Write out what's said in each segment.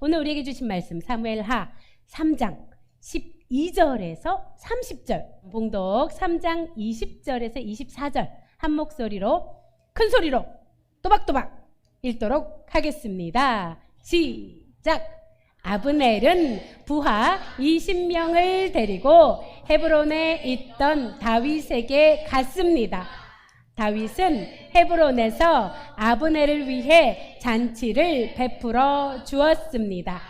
오늘 우리에게 주신 말씀 사무엘하 3장 12절에서 30절, 봉독 3장 20절에서 24절 한 목소리로 큰 소리로 또박또박 읽도록 하겠습니다. 시작! 아브넬은 부하 20명을 데리고 헤브론에 있던 다윗에게 갔습니다. 다윗은 헤브론에서 아브넬을 위해 잔치를 베풀어 주었습니다.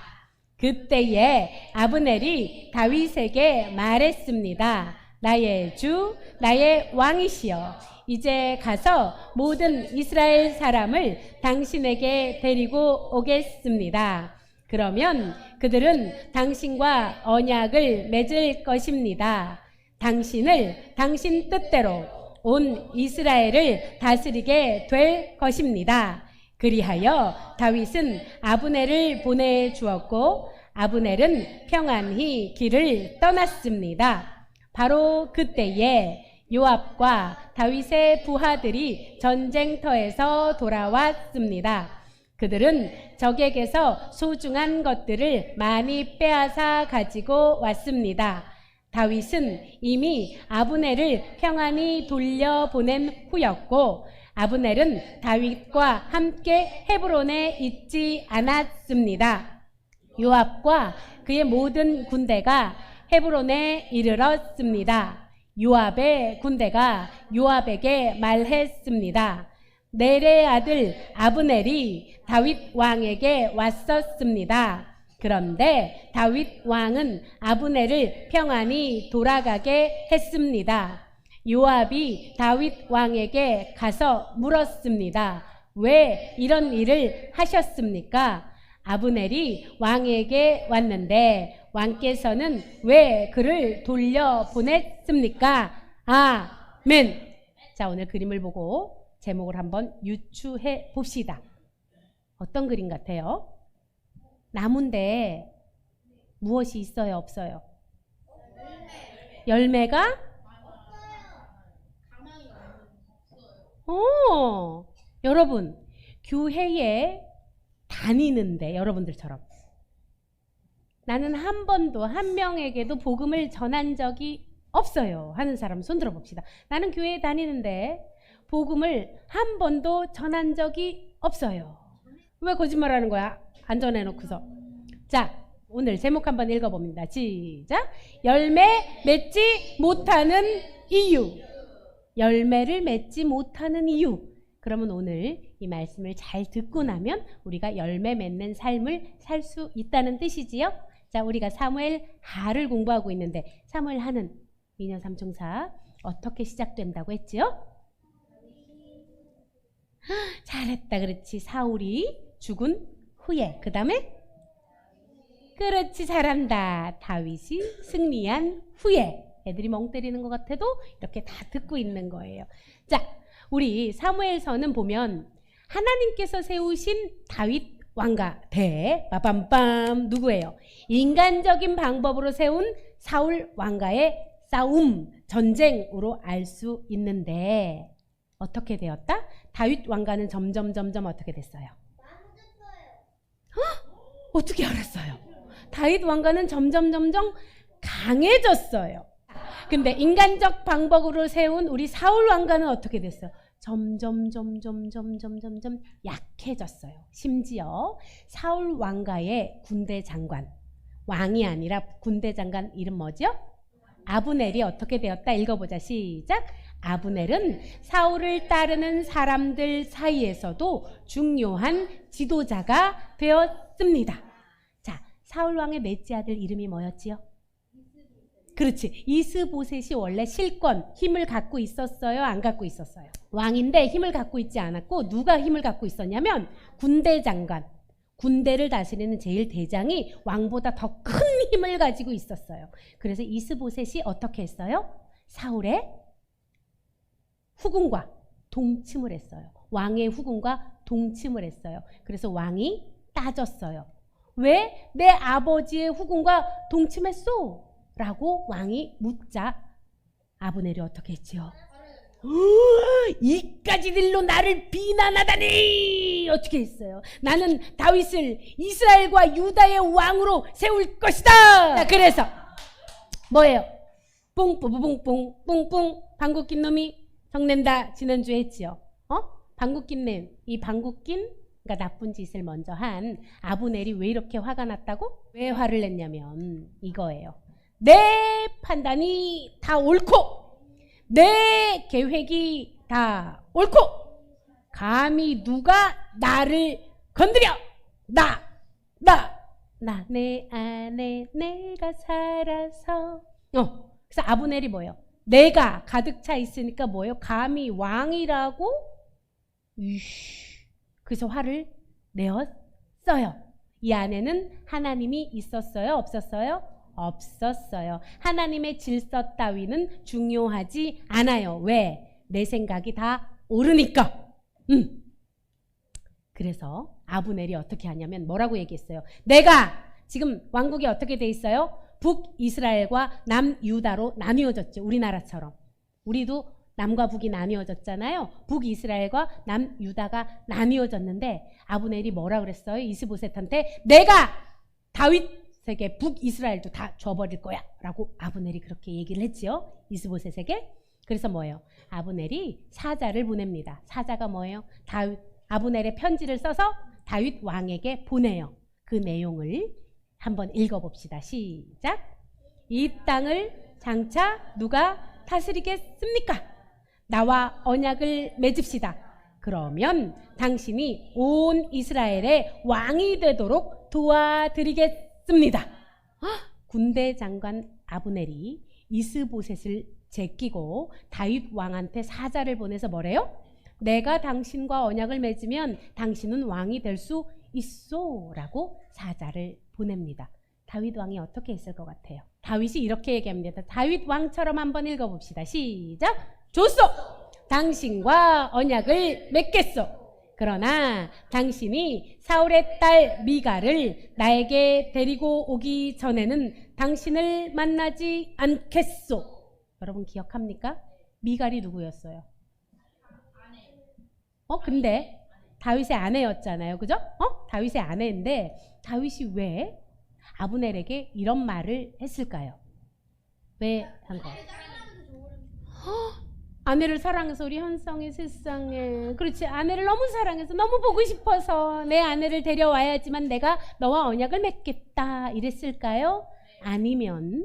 그때에 아브넬이 다윗에게 말했습니다. 나의 주, 나의 왕이시여, 이제 가서 모든 이스라엘 사람을 당신에게 데리고 오겠습니다. 그러면 그들은 당신과 언약을 맺을 것입니다. 당신을 당신 뜻대로 온 이스라엘을 다스리게 될 것입니다. 그리하여 다윗은 아브넬을 보내주었고 아브넬은 평안히 길을 떠났습니다. 바로 그때에 요압과 다윗의 부하들이 전쟁터에서 돌아왔습니다. 그들은 적에게서 소중한 것들을 많이 빼앗아 가지고 왔습니다. 다윗은 이미 아브넬을 평안히 돌려보낸 후였고 아브넬은 다윗과 함께 헤브론에 있지 않았습니다. 요압과 그의 모든 군대가 헤브론에 이르렀습니다. 요압의 군대가 요압에게 말했습니다. 넬의 아들 아브넬이 다윗 왕에게 왔었습니다. 그런데 다윗 왕은 아브넬을 평안히 돌아가게 했습니다. 요압이 다윗 왕에게 가서 물었습니다. 왜 이런 일을 하셨습니까? 아브넬이 왕에게 왔는데 왕께서는 왜 그를 돌려보냈습니까? 아멘. 자, 오늘 그림을 보고 제목을 한번 유추해 봅시다. 어떤 그림 같아요? 나무인데 무엇이 있어요, 없어요? 열매가? 여러분, 교회에 다니는데 여러분들처럼 나는 한 번도 한 명에게도 복음을 전한 적이 없어요 하는 사람 손 들어봅시다. 나는 교회에 다니는데 복음을 한 번도 전한 적이 없어요. 왜 거짓말하는 거야? 안전해놓고서. 자, 오늘 제목 한번 읽어봅니다. 시작. 열매 맺지 못하는 이유. 열매를 맺지 못하는 이유. 그러면 오늘 이 말씀을 잘 듣고 나면 우리가 열매 맺는 삶을 살 수 있다는 뜻이지요. 자, 우리가 사무엘하를 공부하고 있는데 사무엘하는 미녀 삼총사 어떻게 시작된다고 했지요? 잘했다. 그렇지. 사울이 죽은 후에. 그 다음에 그렇지. 잘한다. 다윗이 승리한 후에. 애들이 멍 때리는 것 같아도 이렇게 다 듣고 있는 거예요. 자, 우리 사무엘서는 보면 하나님께서 세우신 다윗 왕과 대 빠밤빰 누구예요? 인간적인 방법으로 세운 사울 왕과의 싸움, 전쟁으로 알 수 있는데 어떻게 되었다? 다윗 왕과는 점점 어떻게 됐어요? 어떻게 알았어요? 다윗 왕과는 점점 강해졌어요. 근데 인간적 방법으로 세운 우리 사울 왕과는 어떻게 됐어요? 점점 약해졌어요. 심지어 사울 왕과의 군대 장관, 왕이 아니라 군대 장관 이름 뭐죠? 아브넬이 어떻게 되었다? 읽어보자. 시작. 아브넬은 사울을 따르는 사람들 사이에서도 중요한 지도자가 되었습니다. 자, 사울 왕의 넷째 아들 이름이 뭐였지요? 그렇지. 이스보셋이 원래 실권, 힘을 갖고 있었어요? 안 갖고 있었어요? 왕인데 힘을 갖고 있지 않았고 누가 힘을 갖고 있었냐면 군대 장관, 군대를 다스리는 제일 대장이 왕보다 더 큰 힘을 가지고 있었어요. 그래서 이스보셋이 어떻게 했어요? 사울의 후궁과 동침을 했어요. 왕의 후궁과 동침을 했어요. 그래서 왕이 따졌어요. 왜 내 아버지의 후궁과 동침했소? 라고 왕이 묻자 아브넬이 어떻게 했지요? 이까지 일로 나를 비난하다니 어떻게 했어요? 나는 다윗을 이스라엘과 유다의 왕으로 세울 것이다. 자, 그래서 뭐예요? 뿡뿌뿡뿡 뿡뿡 방귀 낀 놈이 성낸다 지난주에 했지요. 방귀 낀 놈, 이 방귀 낀 그러니까 나쁜 짓을 먼저 한 아브넬이 왜 이렇게 화가 났다고? 왜 화를 냈냐면 이거예요. 내 판단이 다 옳고 내 계획이 다 옳고 감히 누가 나를 건드려 내 안에 내가 살아서 그래서 아브넬이 뭐예요? 내가 가득 차 있으니까 뭐예요? 감히 왕이라고 그래서 화를 내었어요. 이 안에는 하나님이 있었어요? 없었어요? 없었어요. 하나님의 질서 따위는 중요하지 않아요. 왜? 내 생각이 다 옳으니까. 그래서 아브넬이 어떻게 하냐면 뭐라고 얘기했어요? 내가 지금 왕국이 어떻게 돼 있어요? 북이스라엘과 남유다로 나뉘어졌죠. 우리나라처럼. 우리도 남과 북이 나뉘어졌잖아요. 북이스라엘과 남유다가 나뉘어졌는데 아브넬이 뭐라 그랬어요? 이스보셋한테 내가 다윗에게 북이스라엘도 다 줘버릴 거야 라고 아브넬이 그렇게 얘기를 했지요. 이스보셋에게. 그래서 뭐예요? 아브넬이 사자를 보냅니다. 사자가 뭐예요? 아브넬의 편지를 써서 다윗 왕에게 보내요. 그 내용을 한번 읽어봅시다. 시작. 이 땅을 장차 누가 다스리겠습니까? 나와 언약을 맺읍시다. 그러면 당신이 온 이스라엘의 왕이 되도록 도와드리겠습니다. 군대 장관 아브넬이 이스보셋을 제끼고 다윗 왕한테 사자를 보내서 뭐래요? 내가 당신과 언약을 맺으면 당신은 왕이 될 수 있어 라고 사자를 보냅니다. 다윗 왕이 어떻게 했을 것 같아요? 다윗이 이렇게 얘기합니다. 다윗 왕처럼 한번 읽어봅시다. 시작. 좋소. 당신과 언약을 맺겠소. 그러나 당신이 사울의 딸 미갈을 나에게 데리고 오기 전에는 당신을 만나지 않겠소. 여러분 기억합니까? 미갈이 누구였어요? 근데 다윗의 아내였잖아요. 그죠? 다윗의 아내인데 다윗이 왜 아브넬에게 이런 말을 했을까요? 왜 한 거? 아내를 사랑해서 우리 현성이 세상에 그렇지 아내를 너무 사랑해서 너무 보고 싶어서 내 아내를 데려와야지만 내가 너와 언약을 맺겠다 이랬을까요? 아니면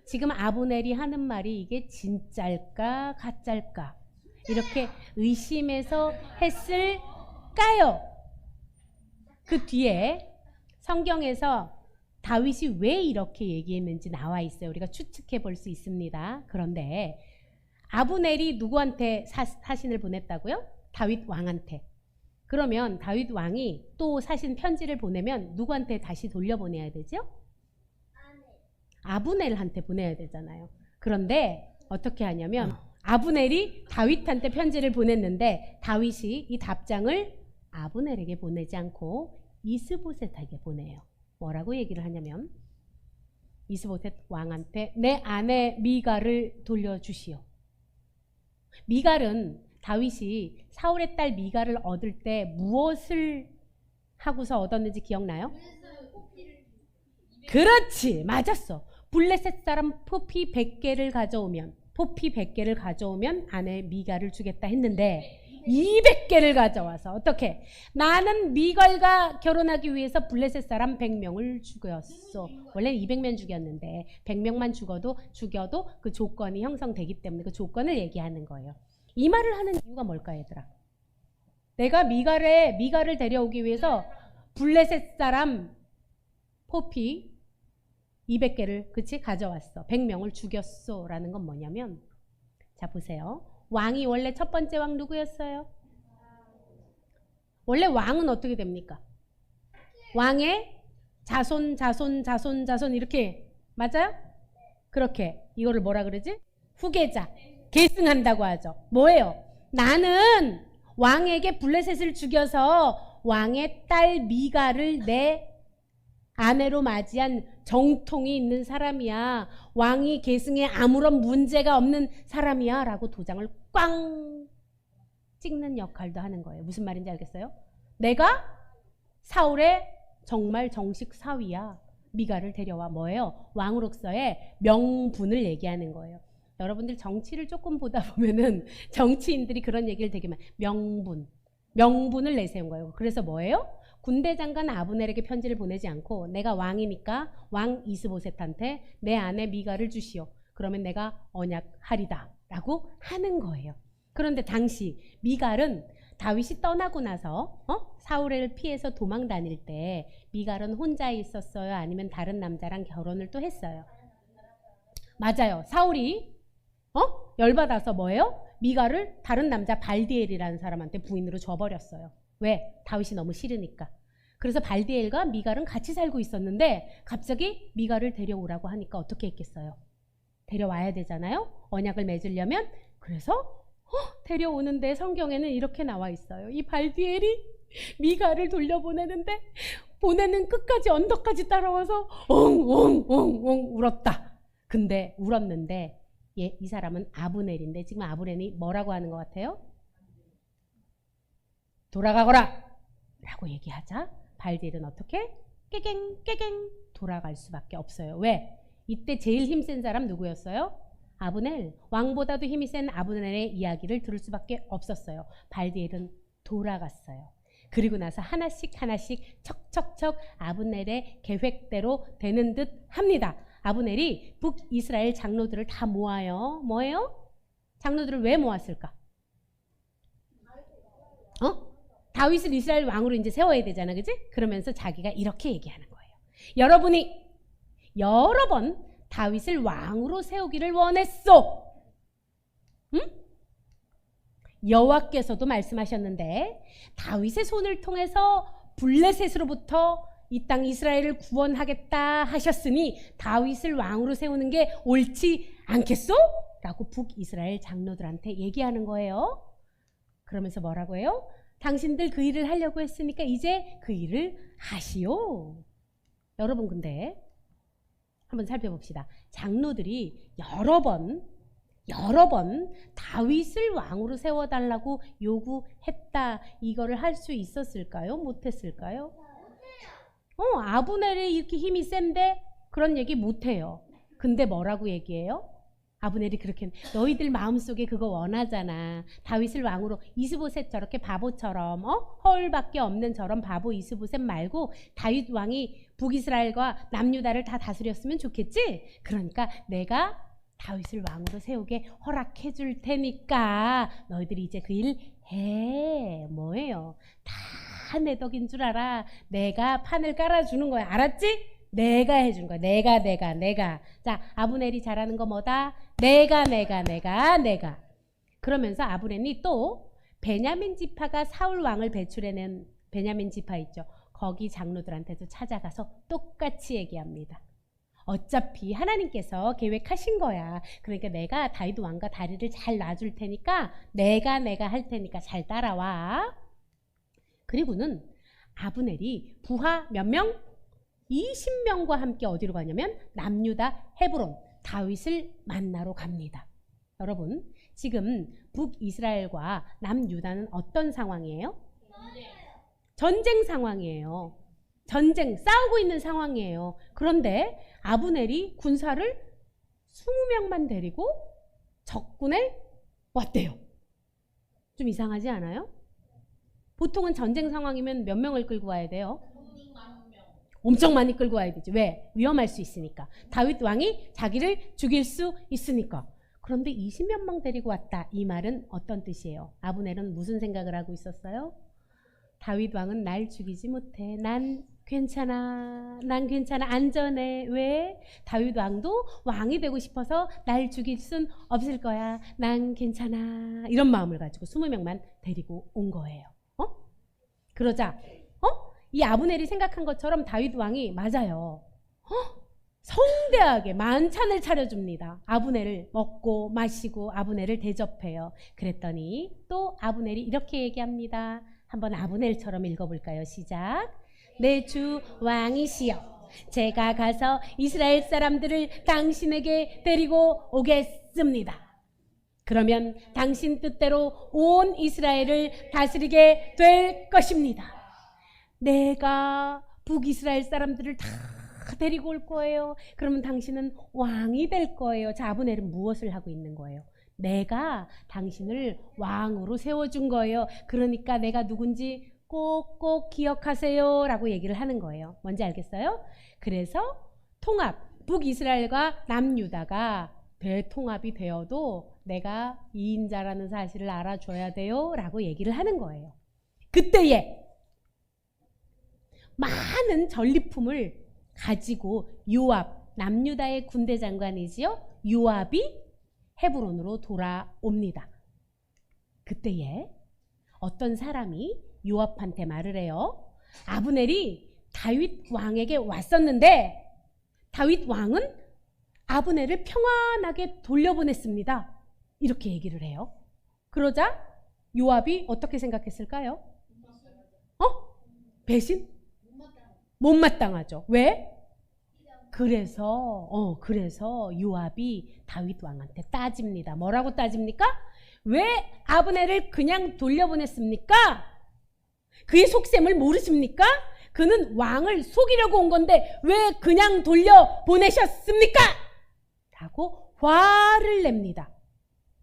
지금 아브넬이 하는 말이 이게 진짜일까 가짜일까 이렇게 의심해서 했을까요? 그 뒤에 성경에서 다윗이 왜 이렇게 얘기했는지 나와 있어요. 우리가 추측해 볼 수 있습니다. 그런데 아브넬이 누구한테 사신을 보냈다고요? 다윗 왕한테. 그러면 다윗 왕이 또 사신 편지를 보내면 누구한테 다시 돌려보내야 되죠? 아브넬한테 보내야 되잖아요. 그런데 어떻게 하냐면 아브넬이 다윗한테 편지를 보냈는데 다윗이 이 답장을 아브넬에게 보내지 않고 이스보셋에게 보내요. 뭐라고 얘기를 하냐면 이스보셋 왕한테 내 아내 미갈을 돌려주시오. 미갈은 다윗이 사울의 딸 미갈을 얻을 때 무엇을 하고서 얻었는지 기억나요? 그렇지 맞았어. 블레셋 사람 포피 100개를 가져오면 아내 미갈을 주겠다 했는데 200개를 가져와서 어떻게? 나는 미갈과 결혼하기 위해서 블레셋 사람 100명을 죽였어. 원래 200명 죽였는데 100명만 죽여도 그 조건이 형성되기 때문에 그 조건을 얘기하는 거예요. 이 말을 하는 이유가 뭘까 얘들아? 내가 미갈을 데려오기 위해서 블레셋 사람 포피 200개를 그치 가져왔어. 100명을 죽였어 라는 건 뭐냐면 자 보세요. 왕이 원래 첫 번째 왕 누구였어요? 원래 왕은 어떻게 됩니까? 왕의 자손 이렇게 맞아요? 그렇게 이거를 뭐라 그러지? 후계자 계승한다고 하죠. 뭐예요? 나는 왕에게 블레셋을 죽여서 왕의 딸 미갈을 내 아내로 맞이한 정통이 있는 사람이야. 왕위 계승에 아무런 문제가 없는 사람이야. 라고 도장을 꽝 찍는 역할도 하는 거예요. 무슨 말인지 알겠어요? 내가 사울의 정말 정식 사위야. 미가를 데려와. 뭐예요? 왕으로서의 명분을 얘기하는 거예요. 여러분들 정치를 조금 보다 보면은 정치인들이 그런 얘기를 되게 많이 명분을 내세운 거예요. 그래서 뭐예요? 군대 장관 아브넬에게 편지를 보내지 않고 내가 왕이니까 왕 이스보셋한테 내 아내 미가를 주시오. 그러면 내가 언약하리다 라고 하는 거예요. 그런데 당시 미갈은 다윗이 떠나고 나서 사울을 피해서 도망 다닐 때 미갈은 혼자 있었어요? 아니면 다른 남자랑 결혼을 또 했어요? 맞아요. 사울이 열받아서 뭐예요? 미갈을 다른 남자 발디엘이라는 사람한테 부인으로 줘버렸어요. 왜? 다윗이 너무 싫으니까. 그래서 발디엘과 미갈은 같이 살고 있었는데 갑자기 미갈을 데려오라고 하니까 어떻게 했겠어요? 데려와야 되잖아요. 언약을 맺으려면. 그래서 데려오는데 성경에는 이렇게 나와 있어요. 이 발디엘이 미갈을 돌려보내는데 보내는 끝까지 언덕까지 따라와서 엉엉엉엉 울었다. 근데 울었는데 이 사람은 아브넬인데 지금 아브넬이 뭐라고 하는 것 같아요? 돌아가거라 라고 얘기하자 발디엘은 어떻게? 깨갱 돌아갈 수밖에 없어요. 왜? 이때 제일 힘센 사람 누구였어요? 아브넬. 왕보다도 힘이 센 아브넬의 이야기를 들을 수밖에 없었어요. 발디엘은 돌아갔어요. 그리고 나서 하나씩 척척척 아브넬의 계획대로 되는 듯 합니다. 아브넬이 북이스라엘 장로들을 다 모아요. 뭐예요? 장로들을 왜 모았을까? 다윗을 이스라엘 왕으로 이제 세워야 되잖아, 그지? 그러면서 자기가 이렇게 얘기하는 거예요. 여러분이 여러 번 다윗을 왕으로 세우기를 원했소. 응? 여호와께서도 말씀하셨는데 다윗의 손을 통해서 블레셋으로부터 이 땅 이스라엘을 구원하겠다 하셨으니 다윗을 왕으로 세우는 게 옳지 않겠소? 라고 북이스라엘 장로들한테 얘기하는 거예요. 그러면서 뭐라고 해요? 당신들 그 일을 하려고 했으니까 이제 그 일을 하시오. 여러분 근데 한번 살펴봅시다. 장로들이 여러 번 다윗을 왕으로 세워달라고 요구했다. 이거를 할 수 있었을까요? 못했을까요? 아브넬이 이렇게 힘이 센데 그런 얘기 못해요. 근데 뭐라고 얘기해요? 아브넬이 그렇게 너희들 마음속에 그거 원하잖아. 다윗을 왕으로 이스보셋 저렇게 바보처럼 허울밖에 없는 저런 바보 이스보셋 말고 다윗 왕이 북이스라엘과 남유다를 다 다스렸으면 좋겠지? 그러니까 내가 다윗을 왕으로 세우게 허락해 줄 테니까 너희들이 이제 그 일 해. 뭐예요? 다 내 덕인 줄 알아. 내가 판을 깔아주는 거야. 알았지? 내가 해준 거야. 내가. 자, 아브넬이 잘하는 거 뭐다? 내가. 그러면서 아브넬이 또 베냐민 지파가 사울 왕을 배출해낸 베냐민 지파 있죠. 거기 장로들한테도 찾아가서 똑같이 얘기합니다. 어차피 하나님께서 계획하신 거야. 그러니까 내가 다윗 왕과 다리를 잘 놔줄 테니까 내가 할 테니까 잘 따라와. 그리고는 아브넬이 부하 몇 명? 20명과 함께 어디로 가냐면 남유다 헤브론 다윗을 만나러 갑니다. 여러분 지금 북이스라엘과 남유다는 어떤 상황이에요? 전쟁 상황이에요. 전쟁 싸우고 있는 상황이에요. 그런데 아브넬이 군사를 20명만 데리고 적군에 왔대요. 좀 이상하지 않아요? 보통은 전쟁 상황이면 몇 명을 끌고 와야 돼요? 엄청 많이 끌고 와야 되지. 왜? 위험할 수 있으니까. 다윗 왕이 자기를 죽일 수 있으니까. 그런데 20몇 명 데리고 왔다. 이 말은 어떤 뜻이에요? 아브넬은 무슨 생각을 하고 있었어요? 다윗 왕은 날 죽이지 못해. 난 괜찮아. 안전해. 왜? 다윗 왕도 왕이 되고 싶어서 날 죽일 순 없을 거야. 난 괜찮아. 이런 마음을 가지고 20명만 데리고 온 거예요. 그러자 이 아브넬이 생각한 것처럼 다윗 왕이 맞아요. 성대하게 만찬을 차려줍니다. 아브넬을 먹고 마시고 아브넬을 대접해요. 그랬더니 또 아브넬이 이렇게 얘기합니다. 한번 아브넬처럼 읽어볼까요? 시작. 내 주 왕이시여 제가 가서 이스라엘 사람들을 당신에게 데리고 오겠습니다. 그러면 당신 뜻대로 온 이스라엘을 다스리게 될 것입니다. 내가 북이스라엘 사람들을 다 데리고 올 거예요. 그러면 당신은 왕이 될 거예요. 자, 아브넬은 무엇을 하고 있는 거예요? 내가 당신을 왕으로 세워준 거예요. 그러니까 내가 누군지 꼭꼭 기억하세요 라고 얘기를 하는 거예요. 뭔지 알겠어요? 그래서 통합, 북이스라엘과 남유다가 대통합이 되어도 내가 2인자라는 사실을 알아줘야 돼요 라고 얘기를 하는 거예요. 그때에 많은 전리품을 가지고 요압, 남유다의 군대 장관이지요. 요압이 헤브론으로 돌아옵니다. 그때에 어떤 사람이 요압한테 말을 해요. 아브넬이 다윗 왕에게 왔었는데 다윗 왕은 아브넬을 평안하게 돌려보냈습니다. 이렇게 얘기를 해요. 그러자 요압이 어떻게 생각했을까요? 배신? 못마땅하죠. 왜? 그래서 요압이 다윗 왕한테 따집니다. 뭐라고 따집니까? 왜 아브넬을 그냥 돌려보냈습니까? 그의 속셈을 모르십니까? 그는 왕을 속이려고 온 건데 왜 그냥 돌려보내셨습니까? 라고 화를 냅니다.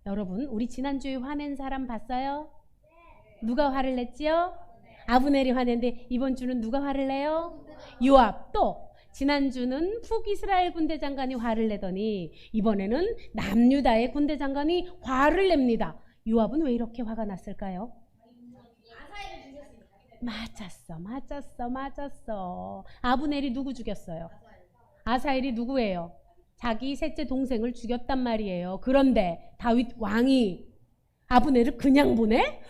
여러분, 우리 지난주에 화낸 사람 봤어요? 누가 화를 냈지요? 아브넬이 화냈는데 이번 주는 누가 화를 내요? 요압. 또 지난주는 북이스라엘 군대 장관이 화를 내더니 이번에는 남유다의 군대 장관이 화를 냅니다. 요압은 왜 이렇게 화가 났을까요? 맞았어. 아브넬이 누구 죽였어요? 아사엘이 누구예요? 자기 셋째 동생을 죽였단 말이에요. 그런데 다윗 왕이 아브넬을 그냥 보내?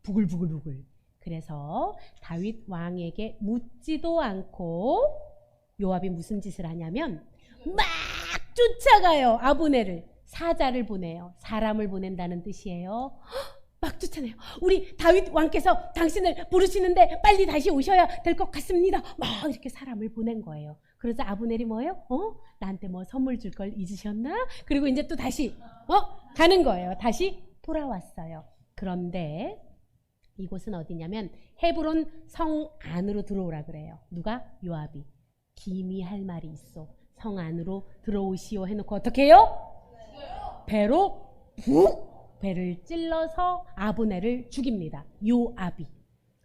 부글부글. 그래서 다윗 왕에게 묻지도 않고 요압이 무슨 짓을 하냐면 막 쫓아가요. 아브넬을. 사자를 보내요. 사람을 보낸다는 뜻이에요. 막 쫓아내요. 우리 다윗 왕께서 당신을 부르시는데 빨리 다시 오셔야 될 것 같습니다. 막 이렇게 사람을 보낸 거예요. 그러자 아브넬이 뭐예요? 나한테 뭐 선물 줄 걸 잊으셨나? 그리고 이제 또 다시 가는 거예요. 다시 돌아왔어요. 그런데 이곳은 어디냐면 헤브론 성 안으로 들어오라 그래요. 누가? 요압이. 김이 할 말이 있어. 성 안으로 들어오시오 해놓고 어떻게 해요? 배로 배를 찔러서 아브넬을 죽입니다. 요압이.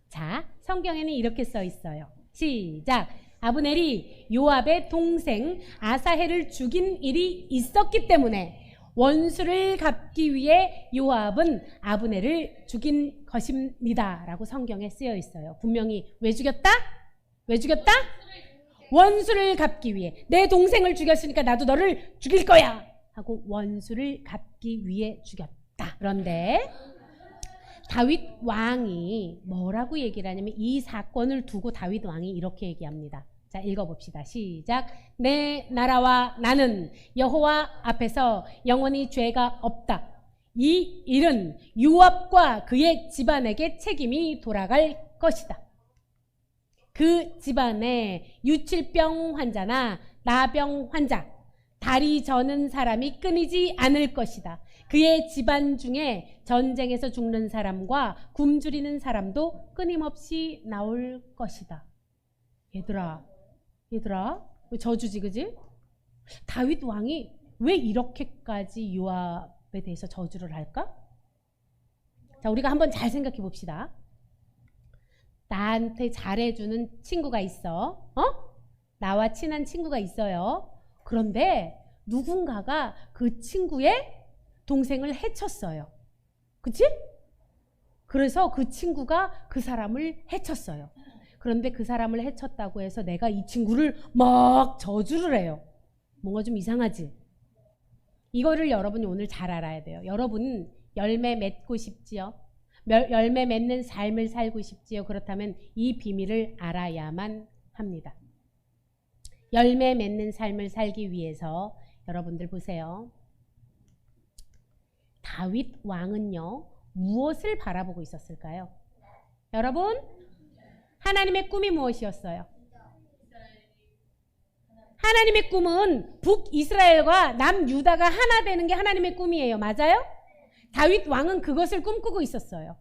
자, 성경에는 이렇게 써 있어요. 시작. 아브넬이 요압의 동생 아사헬을 죽인 일이 있었기 때문에 원수를 갚기 위해 요압은 아브넬을 죽인 것입니다. 라고 성경에 쓰여 있어요. 분명히 왜 죽였다? 원수를 갚기 위해. 내 동생을 죽였으니까 나도 너를 죽일 거야 하고 원수를 갚기 위해 죽였다. 그런데 다윗 왕이 뭐라고 얘기를 하냐면 이 사건을 두고 다윗 왕이 이렇게 얘기합니다. 자, 읽어봅시다. 시작. 내 나라와 나는 여호와 앞에서 영원히 죄가 없다. 이 일은 요압과 그의 집안에게 책임이 돌아갈 것이다. 그 집안에 유칠병 환자나 나병 환자, 다리 저는 사람이 끊이지 않을 것이다. 그의 집안 중에 전쟁에서 죽는 사람과 굶주리는 사람도 끊임없이 나올 것이다. 얘들아, 저주지, 그지? 다윗 왕이 왜 이렇게까지 요압에 대해서 저주를 할까? 자, 우리가 한번 잘 생각해 봅시다. 나한테 잘해주는 친구가 있어. 나와 친한 친구가 있어요. 그런데 누군가가 그 친구의 동생을 해쳤어요. 그치? 그래서 그 친구가 그 사람을 해쳤어요. 그런데 그 사람을 해쳤다고 해서 내가 이 친구를 막 저주를 해요. 뭔가 좀 이상하지? 이거를 여러분이 오늘 잘 알아야 돼요. 여러분 열매 맺고 싶지요? 열매 맺는 삶을 살고 싶지요? 그렇다면 이 비밀을 알아야만 합니다. 열매 맺는 삶을 살기 위해서 여러분들 보세요. 다윗 왕은요, 무엇을 바라보고 있었을까요? 여러분, 하나님의 꿈이 무엇이었어요? 하나님의 꿈은 북이스라엘과 남유다가 하나 되는 게 하나님의 꿈이에요. 맞아요? 다윗 왕은 그것을 꿈꾸고 있었어요.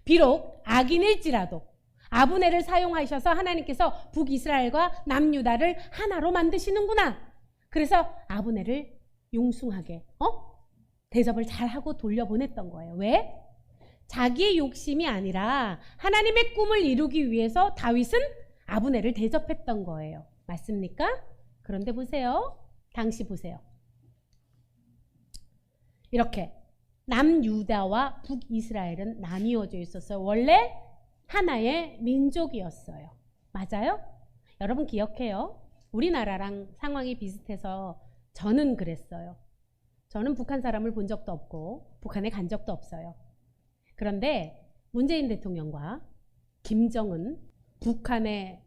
비록 악인일지라도 아브넬을 사용하셔서 하나님께서 북이스라엘과 남유다를 하나로 만드시는구나. 그래서 아브넬을 용숭하게 대접을 잘하고 돌려보냈던 거예요. 왜? 자기의 욕심이 아니라 하나님의 꿈을 이루기 위해서 다윗은 아브넬을 대접했던 거예요. 맞습니까? 그런데 보세요. 당시 보세요. 이렇게 남유다와 북이스라엘은 나뉘어져 있었어요. 원래 하나의 민족이었어요. 맞아요? 여러분 기억해요. 우리나라랑 상황이 비슷해서 저는 그랬어요. 저는 북한 사람을 본 적도 없고 북한에 간 적도 없어요. 그런데 문재인 대통령과 김정은 북한의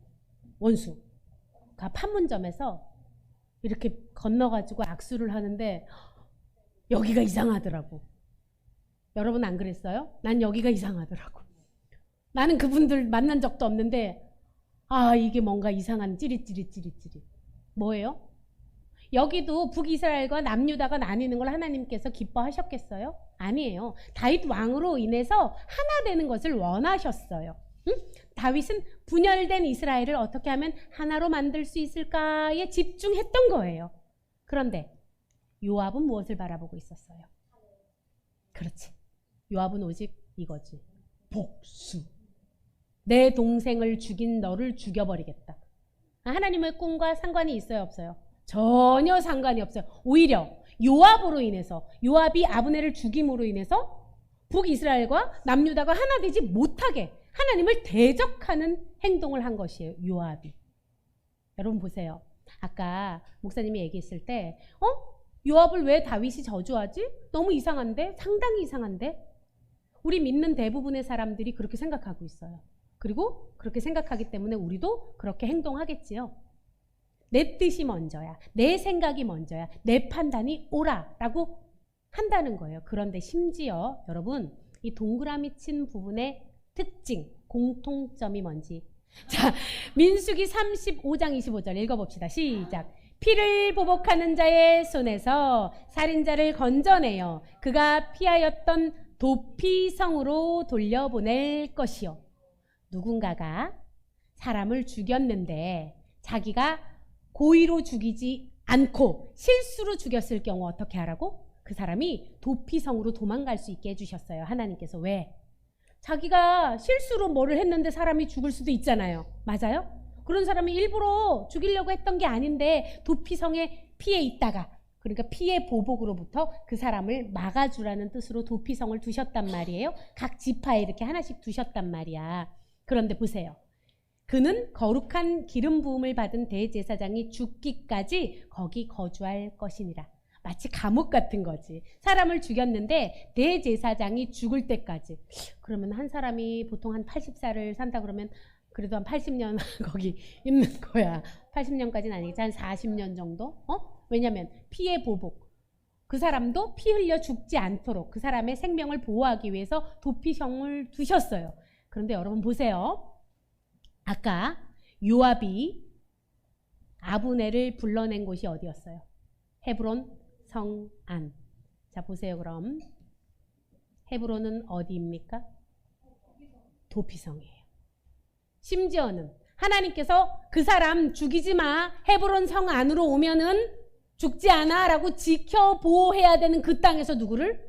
원수가 판문점에서 이렇게 건너가지고 악수를 하는데 여기가 이상하더라고. 여러분 안 그랬어요? 난 여기가 이상하더라고. 나는 그분들 만난 적도 없는데 이게 뭔가 이상한 찌릿찌릿. 뭐예요? 여기도 북이스라엘과 남유다가 나뉘는 걸 하나님께서 기뻐하셨겠어요? 아니에요. 다윗 왕으로 인해서 하나 되는 것을 원하셨어요. 응? 다윗은 분열된 이스라엘을 어떻게 하면 하나로 만들 수 있을까에 집중했던 거예요. 그런데 요압은 무엇을 바라보고 있었어요? 그렇지. 요압은 오직 이거지. 복수. 내 동생을 죽인 너를 죽여버리겠다. 하나님의 꿈과 상관이 있어요, 없어요? 전혀 상관이 없어요. 오히려 요압으로 인해서, 요압이 아브넬을 죽임으로 인해서 북이스라엘과 남유다가 하나 되지 못하게 하나님을 대적하는 행동을 한 것이에요. 요압이. 여러분 보세요. 아까 목사님이 얘기했을 때 요압을 왜 다윗이 저주하지? 너무 이상한데? 상당히 이상한데? 우리 믿는 대부분의 사람들이 그렇게 생각하고 있어요. 그리고 그렇게 생각하기 때문에 우리도 그렇게 행동하겠지요. 내 뜻이 먼저야. 내 생각이 먼저야. 내 판단이 옳아라고 한다는 거예요. 그런데 심지어 여러분 이 동그라미 친 부분의 특징, 공통점이 뭔지. 자, 민수기 35장 25절 읽어봅시다. 시작. 피를 보복하는 자의 손에서 살인자를 건져내어 그가 피하였던 도피성으로 돌려보낼 것이요. 누군가가 사람을 죽였는데 자기가 고의로 죽이지 않고 실수로 죽였을 경우 어떻게 하라고? 그 사람이 도피성으로 도망갈 수 있게 해주셨어요. 하나님께서. 왜? 자기가 실수로 뭐를 했는데 사람이 죽을 수도 있잖아요. 맞아요? 그런 사람이 일부러 죽이려고 했던 게 아닌데 도피성에 피해 있다가, 그러니까 피해 보복으로부터 그 사람을 막아주라는 뜻으로 도피성을 두셨단 말이에요. 각 지파에 이렇게 하나씩 두셨단 말이야. 그런데 보세요. 그는 거룩한 기름 부음을 받은 대제사장이 죽기까지 거기 거주할 것이니라. 마치 감옥 같은 거지. 사람을 죽였는데 대제사장이 죽을 때까지. 그러면 한 사람이 보통 한 80살을 산다 그러면 그래도 한 80년 거기 있는 거야. 80년까지는 아니겠지. 한 40년 정도? 왜냐면 피해 보복. 그 사람도 피 흘려 죽지 않도록 그 사람의 생명을 보호하기 위해서 도피성을 두셨어요. 그런데 여러분 보세요. 아까 요압이 아브넬을 불러낸 곳이 어디였어요? 헤브론 성안. 자 보세요. 그럼 헤브론은 어디입니까? 도피성이에요. 심지어는 하나님께서 그 사람 죽이지 마, 헤브론 성 안으로 오면은 죽지 않아 라고 지켜 보호해야 되는 그 땅에서 누구를?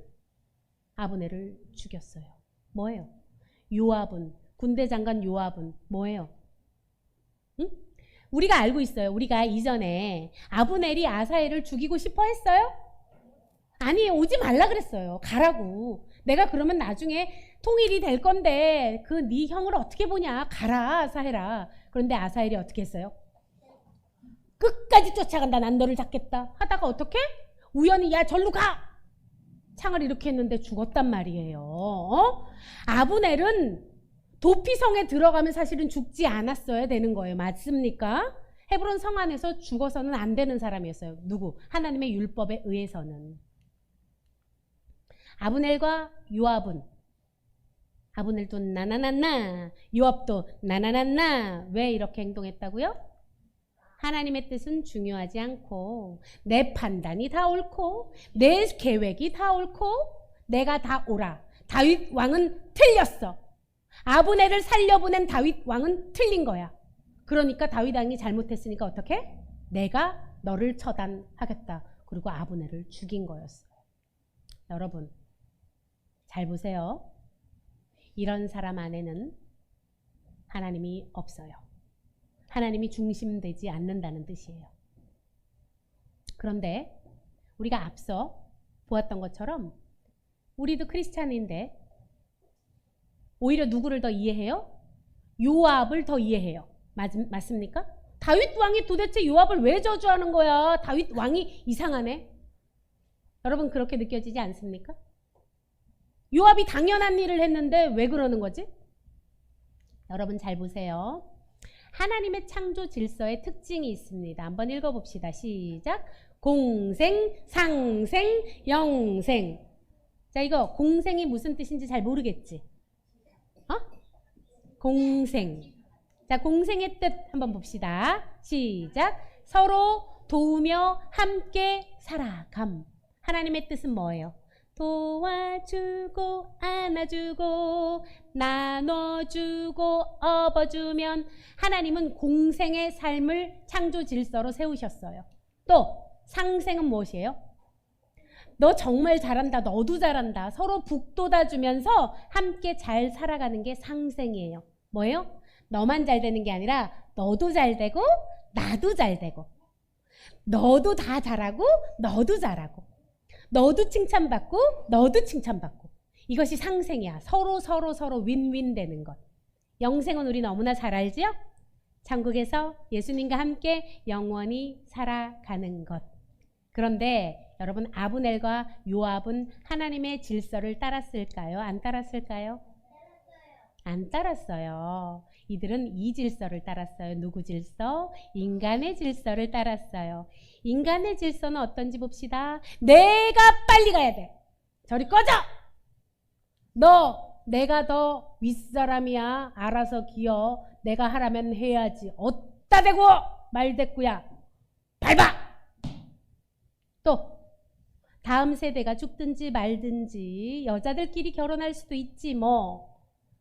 아브넬을 죽였어요. 뭐예요? 요압은, 군대 장관 요압은 뭐예요? 응? 우리가 알고 있어요. 우리가 이전에 아브넬이 아사엘을 죽이고 싶어 했어요? 아니에요. 오지 말라 그랬어요. 가라고. 내가 그러면 나중에 통일이 될 건데 그 네 형을 어떻게 보냐. 가라 아사엘아. 그런데 아사엘이 어떻게 했어요? 끝까지 쫓아간다. 난 너를 잡겠다. 하다가 어떻게? 우연히 야 절로 가. 창을 이렇게 했는데 죽었단 말이에요. 아브넬은 도피성에 들어가면 사실은 죽지 않았어야 되는 거예요. 맞습니까? 헤브론 성 안에서 죽어서는 안 되는 사람이었어요. 누구? 하나님의 율법에 의해서는. 아브넬과 요압은, 아브넬도 나나나나, 요압도 나나나나. 왜 이렇게 행동했다고요? 하나님의 뜻은 중요하지 않고 내 판단이 다 옳고 내 계획이 다 옳고 내가 다 옳아. 다윗 왕은 틀렸어. 아브넬을 살려보낸 다윗 왕은 틀린 거야. 그러니까 다윗 왕이 잘못했으니까 어떻게? 내가 너를 처단하겠다. 그리고 아브넬을 죽인 거였어. 여러분 잘 보세요. 이런 사람 안에는 하나님이 없어요. 하나님이 중심되지 않는다는 뜻이에요. 그런데 우리가 앞서 보았던 것처럼 우리도 크리스찬인데 오히려 누구를 더 이해해요? 요압을 더 이해해요. 맞습니까? 다윗 왕이 도대체 요압을 왜 저주하는 거야? 다윗 왕이 이상하네. 여러분 그렇게 느껴지지 않습니까? 요압이 당연한 일을 했는데 왜 그러는 거지? 여러분 잘 보세요. 하나님의 창조 질서의 특징이 있습니다. 한번 읽어봅시다. 시작. 공생, 상생, 영생. 자, 이거 공생이 무슨 뜻인지 잘 모르겠지? 공생. 자, 공생의 뜻 한번 봅시다. 시작. 서로 도우며 함께 살아감. 하나님의 뜻은 뭐예요? 도와주고 안아주고 나눠주고 업어주면 하나님은 공생의 삶을 창조 질서로 세우셨어요. 또 상생은 무엇이에요? 너 정말 잘한다. 너도 잘한다. 서로 북돋아주면서 함께 잘 살아가는 게 상생이에요. 뭐예요? 너만 잘 되는 게 아니라 너도 잘 되고 나도 잘 되고 너도 다 잘하고 너도 잘하고 너도 칭찬받고 너도 칭찬받고 이것이 상생이야. 서로 윈윈 되는 것. 영생은 우리 너무나 잘 알지요? 천국에서 예수님과 함께 영원히 살아가는 것. 그런데 여러분 아브넬과 요압은 하나님의 질서를 따랐을까요? 안 따랐을까요? 안 따랐어요. 이들은 이 질서를 따랐어요. 누구 질서? 인간의 질서를 따랐어요. 인간의 질서는 어떤지 봅시다. 내가 빨리 가야 돼. 저리 꺼져! 너 내가 더 윗사람이야. 알아서 기어. 내가 하라면 해야지. 어따 대고 말대꾸야. 밟아! 또 다음 세대가 죽든지 말든지 여자들끼리 결혼할 수도 있지 뭐.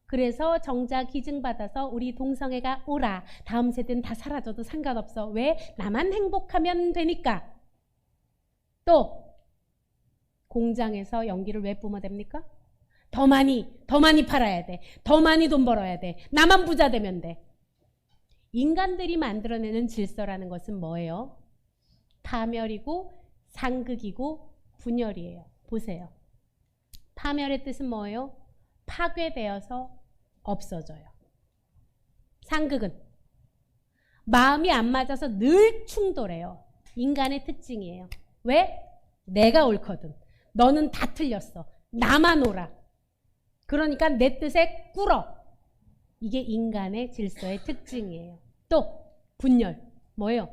그래서 정자 기증받아서 우리 동성애가 오라. 다음 세대는 다 사라져도 상관없어. 왜? 나만 행복하면 되니까. 또 공장에서 연기를 왜 뿜어댑니까? 더 많이 팔아야 돼. 더 많이 돈 벌어야 돼. 나만 부자 되면 돼. 인간들이 만들어내는 질서라는 것은 뭐예요? 파멸이고 상극이고 분열이에요. 보세요. 파멸의 뜻은 뭐예요? 파괴되어서 없어져요. 상극은 마음이 안 맞아서 늘 충돌해요. 인간의 특징이에요. 왜? 내가 옳거든. 너는 다 틀렸어. 나만 옳아. 그러니까 내 뜻에 꿇어. 이게 인간의 질서의 특징이에요. 또 분열. 뭐예요?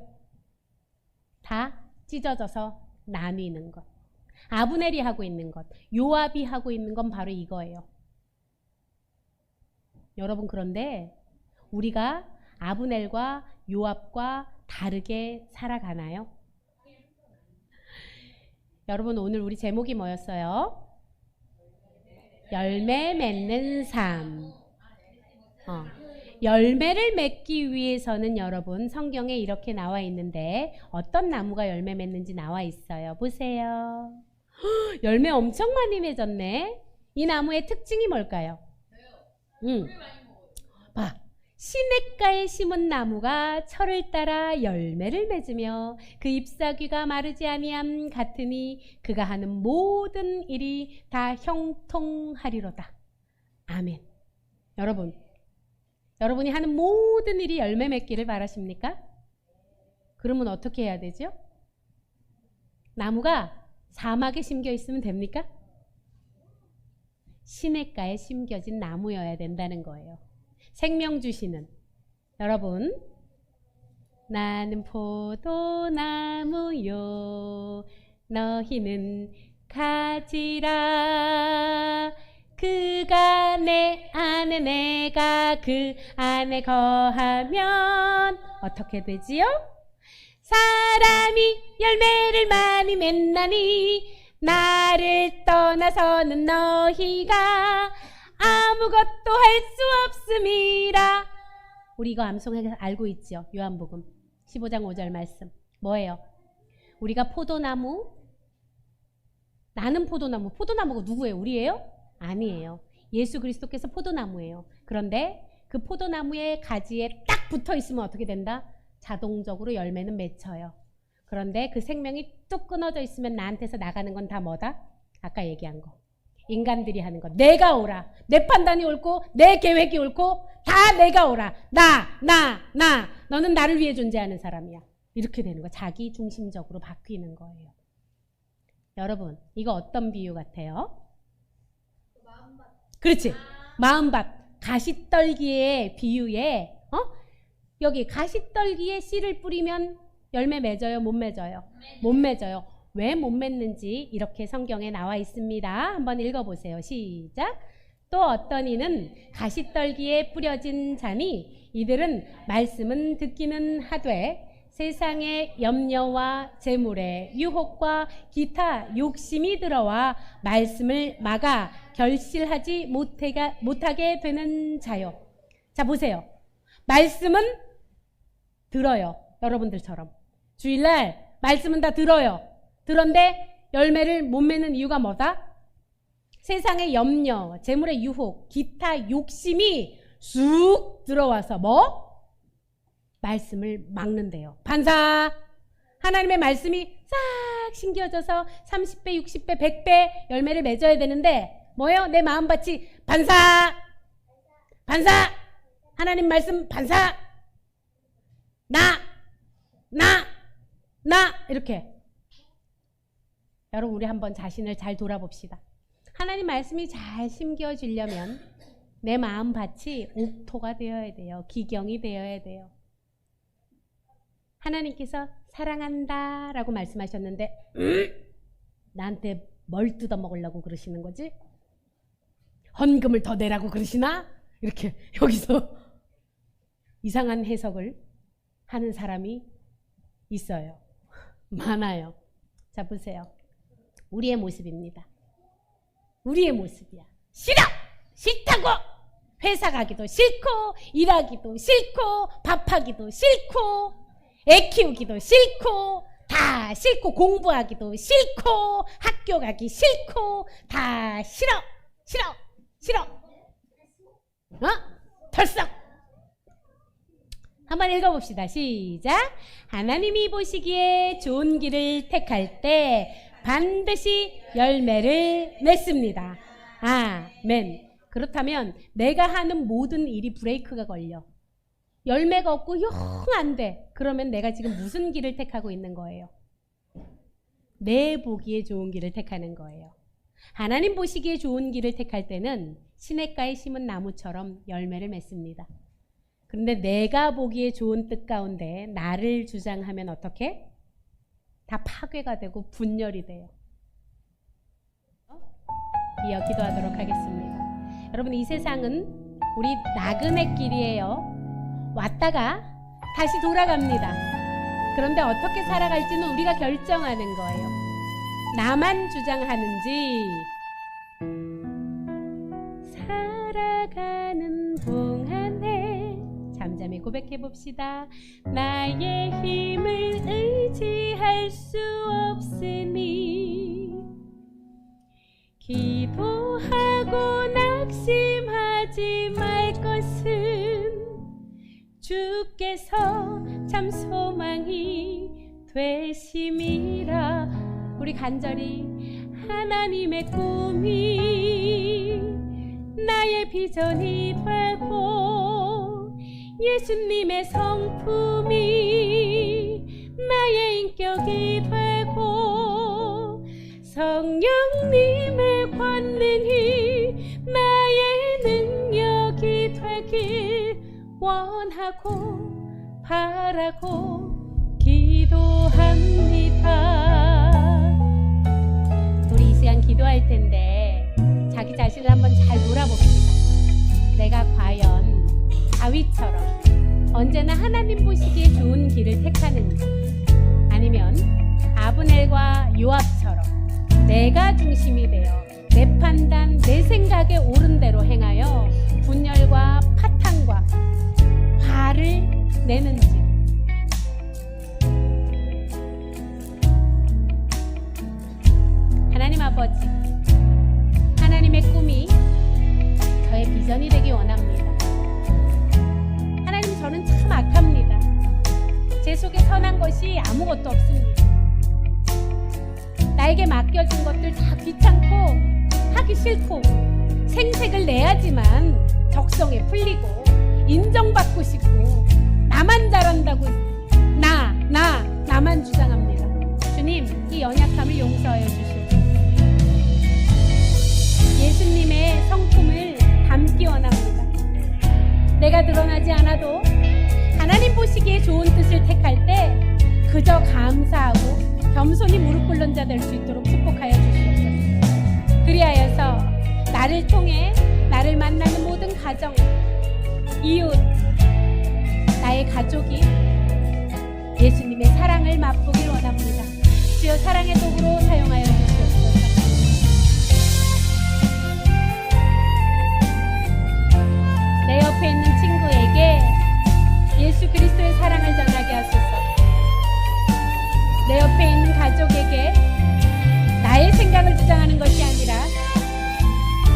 다 찢어져서 나뉘는 것. 아브넬이 하고 있는 것, 요압이 하고 있는 건 바로 이거예요. 여러분 그런데 우리가 아브넬과 요압과 다르게 살아가나요? 여러분 오늘 우리 제목이 뭐였어요? 열매 맺는 삶. 열매를 맺기 위해서는 여러분 성경에 이렇게 나와 있는데 어떤 나무가 열매 맺는지 나와 있어요. 보세요. 열매 엄청 많이 맺었네. 이 나무의 특징이 뭘까요? 봐. 시냇가에 심은 나무가 철을 따라 열매를 맺으며 그 잎사귀가 마르지 아니함 같으니 그가 하는 모든 일이 다 형통하리로다. 아멘. 여러분이 하는 모든 일이 열매 맺기를 바라십니까? 그러면 어떻게 해야 되죠? 나무가 사막에 심겨 있으면 됩니까? 시냇가에 심겨진 나무여야 된다는 거예요. 생명 주시는 여러분, 나는 포도나무요 너희는 가지라. 그가 내 안에 내가 그 안에 거하면 어떻게 되지요? 사람이 열매를 많이 맺나니 나를 떠나서는 너희가 아무것도 할 수 없음이라. 우리 이거 암송해서 알고 있죠? 요한복음 15장 5절 말씀 뭐예요? 우리가 포도나무, 나는 포도나무, 포도나무가 누구예요? 우리예요? 아니에요. 예수 그리스도께서 포도나무예요. 그런데 그 포도나무의 가지에 딱 붙어 있으면 어떻게 된다? 자동적으로 열매는 맺혀요. 그런데 그 생명이 뚝 끊어져 있으면 나한테서 나가는 건 다 뭐다? 아까 얘기한 거. 인간들이 하는 거. 내가 오라. 내 판단이 옳고 내 계획이 옳고 다 내가 오라. 나. 너는 나를 위해 존재하는 사람이야. 이렇게 되는 거. 자기 중심적으로 바뀌는 거예요. 여러분, 이거 어떤 비유 같아요? 그렇지. 마음밭. 가시떨기의 비유에 여기 가시떨기에 씨를 뿌리면 열매 맺어요? 못 맺어요? 못 맺어요. 왜 못 맺는지 이렇게 성경에 나와 있습니다. 한번 읽어보세요. 시작. 또 어떤 이는 가시떨기에 뿌려진 자니 이들은 말씀은 듣기는 하되 세상의 염려와 재물의 유혹과 기타 욕심이 들어와 말씀을 막아 결실하지 못하게 되는 자요. 자, 보세요. 말씀은 들어요. 여러분들처럼. 주일날 말씀은 다 들어요. 그런데 열매를 못 맺는 이유가 뭐다? 세상의 염려, 재물의 유혹, 기타 욕심이 쑥 들어와서 말씀을 막는데요. 반사! 하나님의 말씀이 싹 심겨져서 30배, 60배, 100배 열매를 맺어야 되는데 뭐예요? 내 마음밭이 반사! 하나님 말씀 반사! 나! 이렇게. 여러분, 우리 한번 자신을 잘 돌아봅시다. 하나님 말씀이 잘 심겨지려면 내 마음밭이 옥토가 되어야 돼요. 기경이 되어야 돼요. 하나님께서 사랑한다 라고 말씀하셨는데 나한테 뭘 뜯어먹으려고 그러시는 거지? 헌금을 더 내라고 그러시나? 이렇게 여기서 이상한 해석을 하는 사람이 있어요. 많아요. 자, 보세요. 우리의 모습입니다. 우리의 모습이야. 싫다고! 회사 가기도 싫고, 일하기도 싫고, 밥하기도 싫고, 애 키우기도 싫고, 다 싫고, 공부하기도 싫고, 학교 가기 싫고, 다 싫어. 털썩. 한번 읽어봅시다. 시작. 하나님이 보시기에 좋은 길을 택할 때 반드시 열매를 맺습니다. 아멘. 그렇다면 내가 하는 모든 일이 브레이크가 걸려. 열매가 없고 영 안 돼. 그러면 내가 지금 무슨 길을 택하고 있는 거예요? 내 보기에 좋은 길을 택하는 거예요. 하나님 보시기에 좋은 길을 택할 때는 시냇가에 심은 나무처럼 열매를 맺습니다. 그런데 내가 보기에 좋은 뜻 가운데 나를 주장하면 어떻게? 다 파괴가 되고 분열이 돼요. 이어 기도하도록 하겠습니다. 여러분, 이 세상은 우리 나그네 길이에요. 왔다가 다시 돌아갑니다. 그런데 어떻게 살아갈지는 우리가 결정하는 거예요. 나만 주장하는지 살아가는 동안에 잠잠히 고백해 봅시다. 나의 힘을 의지할 수 없으니 기도하고 낙심하지 말 것은 주께서 참 소망이 되심이라. 우리 간절히 하나님의 꿈이 나의 비전이 되고 예수님의 성품이 나의 인격이 되고 성령님의 권능이 나의 능력이 되길 원하고 바라고 기도합니다. 우리 이 시간 기도할 텐데 자기 자신을 한번 잘 돌아봅시다. 내가 과연 다윗처럼 언제나 하나님 보시기에 좋은 길을 택하는지, 아니면 아브넬과 요압처럼 내가 중심이 되어 내 판단, 내 생각에 옳은 대로 행하여 분열과 파탄과 화를 내는지. 하나님 아버지, 하나님의 꿈이 저의 비전이 되기 원합니다. 하나님, 저는 참 악합니다. 제 속에 선한 것이 아무것도 없습니다. 나에게 맡겨진 것들 다 귀찮고 하기 싫고 생색을 내야지만 적성에 풀리고 인정받고 싶고 나만 잘한다고 나만 주장합니다. 주님, 이 연약함을 용서하여 주시옵소서. 예수님의 성품을 담기 원합니다. 내가 드러나지 않아도 하나님 보시기에 좋은 뜻을 택할 때 그저 감사하고 겸손히 무릎 꿇는 자 될 수 있도록 축복하여 주시옵소서. 그리하여서 나를 통해 나를 만나는 모든 가정, 이웃, 나의 가족이 예수님의 사랑을 맛보길 원합니다. 주여, 사랑의 도구로 사용하여 주시옵소서. 내 옆에 있는 친구에게 예수 그리스도의 사랑을 전하게 하소서. 내 옆에 있는 가족에게 나의 생각을 주장하는 것이 아니라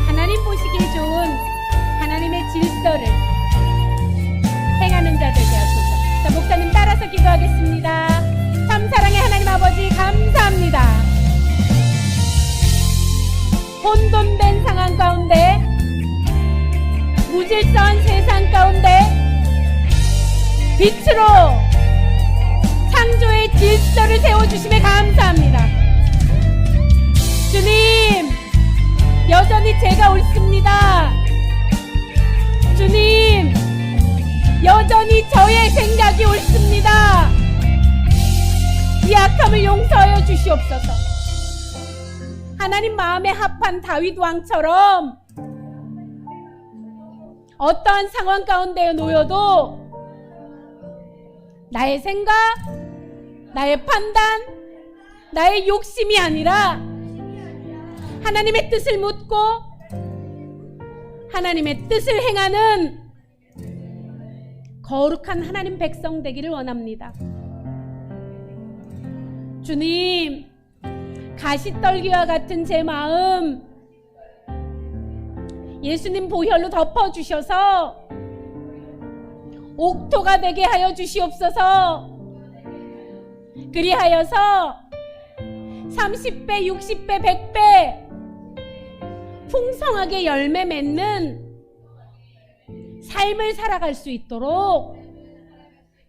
하나님 보시기에 좋은 하나님의 질서를 행하는 자 되게 하소서. 자, 목사님 따라서 기도하겠습니다. 참 사랑의 하나님 아버지, 감사합니다. 혼돈된 상황 가운데, 무질서한 세상 가운데 빛으로 창조의 질서를 세워주심에 감사합니다. 주님, 여전히 제가 옳습니다. 주님, 여전히 저의 생각이 옳습니다. 이 악함을 용서하여 주시옵소서. 하나님 마음에 합한 다윗 왕처럼 어떠한 상황 가운데 놓여도 나의 생각, 나의 판단, 나의 욕심이 아니라 하나님의 뜻을 묻고 하나님의 뜻을 행하는 거룩한 하나님 백성 되기를 원합니다. 주님, 가시떨기와 같은 제 마음 예수님 보혈로 덮어주셔서 옥토가 되게 하여 주시옵소서. 그리하여서 30배, 60배, 100배 풍성하게 열매 맺는 삶을 살아갈 수 있도록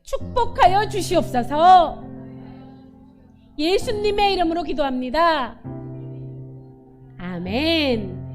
축복하여 주시옵소서. 예수님의 이름으로 기도합니다. 아멘.